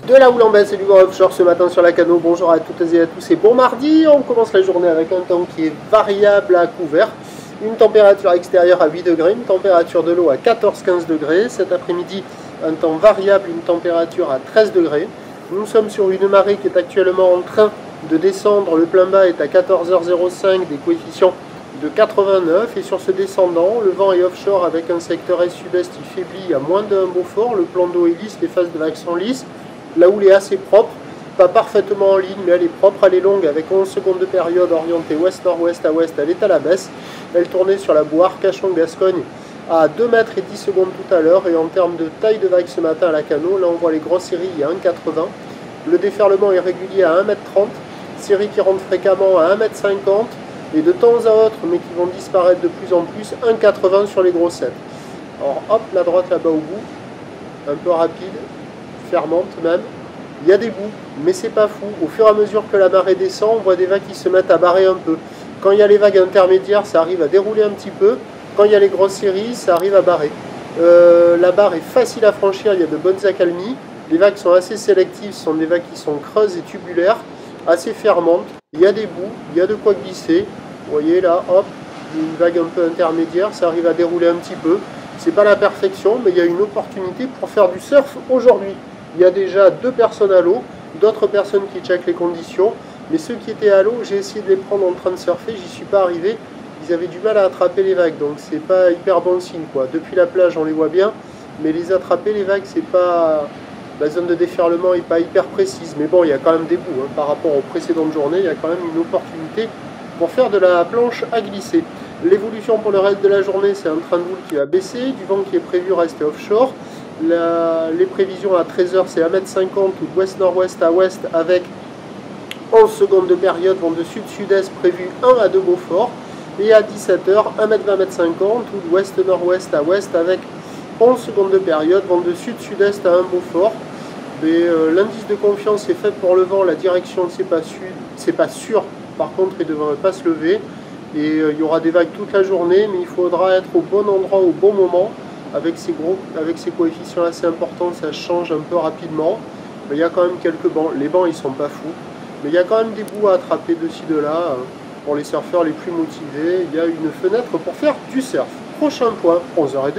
De la houle en baisse et du vent offshore ce matin sur la Cano. Bonjour à toutes et à tous et bon mardi. On commence la journée avec un temps qui est variable à couvert. Une température extérieure à 8 degrés, une température de l'eau à 14-15 degrés. Cet après-midi, un temps variable, une température à 13 degrés. Nous sommes sur une marée qui est actuellement en train de descendre. Le plein bas est à 14h05, des coefficients de 89. Et sur ce descendant, le vent est offshore avec un secteur est-sud-est qui faiblit à moins de 1 Beaufort. Le plan d'eau est lisse, les phases de vagues sont lisses. La houle est assez propre, pas parfaitement en ligne, mais elle est propre, elle est longue, avec 11 secondes de période orientée ouest-nord-ouest à ouest, elle est à la baisse. Elle tournait sur la boue Arcachon-Gascogne à 2 mètres et 10 secondes tout à l'heure, et en termes de taille de vague ce matin à la Cano, là on voit les grosses séries à 1,80. Le déferlement est régulier à 1,30 m, séries qui rentrent fréquemment à 1,50 m, et de temps à autre, mais qui vont disparaître de plus en plus, 1,80 sur les grossettes. Alors hop, la droite là-bas au bout, un peu rapide, fermante même, il y a des bouts, mais c'est pas fou. Au fur et à mesure que la marée descend, on voit des vagues qui se mettent à barrer un peu. Quand il y a les vagues intermédiaires, ça arrive à dérouler un petit peu. Quand il y a les grosses séries, ça arrive à barrer. La barre est facile à franchir, il y a de bonnes accalmies. Les vagues sont assez sélectives, ce sont des vagues qui sont creuses et tubulaires, assez fermantes. Il y a des bouts, il y a de quoi glisser. Vous voyez là, hop, une vague un peu intermédiaire, ça arrive à dérouler un petit peu. C'est pas la perfection, mais il y a une opportunité pour faire du surf aujourd'hui. Il y a déjà 2 personnes à l'eau, d'autres personnes qui checkent les conditions, mais ceux qui étaient à l'eau, j'ai essayé de les prendre en train de surfer, j'y suis pas arrivé, ils avaient du mal à attraper les vagues, donc c'est pas hyper bon signe quoi. Depuis la plage on les voit bien, mais les attraper les vagues, c'est pas... La zone de déferlement n'est pas hyper précise, mais bon il y a quand même des bouts, hein. Par rapport aux précédentes journées, il y a quand même une opportunité pour faire de la planche à glisser. L'évolution pour le reste de la journée, c'est un train de houle qui va baisser, du vent qui est prévu rester offshore. Les prévisions à 13h, c'est 1,50 m ou d'ouest-nord-ouest à ouest avec 11 secondes de période, vent de sud-sud-est prévu 1 à 2 Beaufort. Et à 17h, 1 m 20 m 50 ou d'ouest-nord-ouest à ouest avec 11 secondes de période, vent de sud-sud-est à 1 Beaufort. Mais l'indice de confiance est fait pour le vent, la direction c'est pas sûr, par contre il ne devrait pas se lever. Et il y aura des vagues toute la journée, mais il faudra être au bon endroit au bon moment. Avec ces coefficients assez importants, ça change un peu rapidement. Mais il y a quand même quelques bancs. Les bancs, ils sont pas fous. Mais il y a quand même des bouts à attraper de ci, de là. Pour les surfeurs les plus motivés, il y a une fenêtre pour faire du surf. Prochain point, 11h30.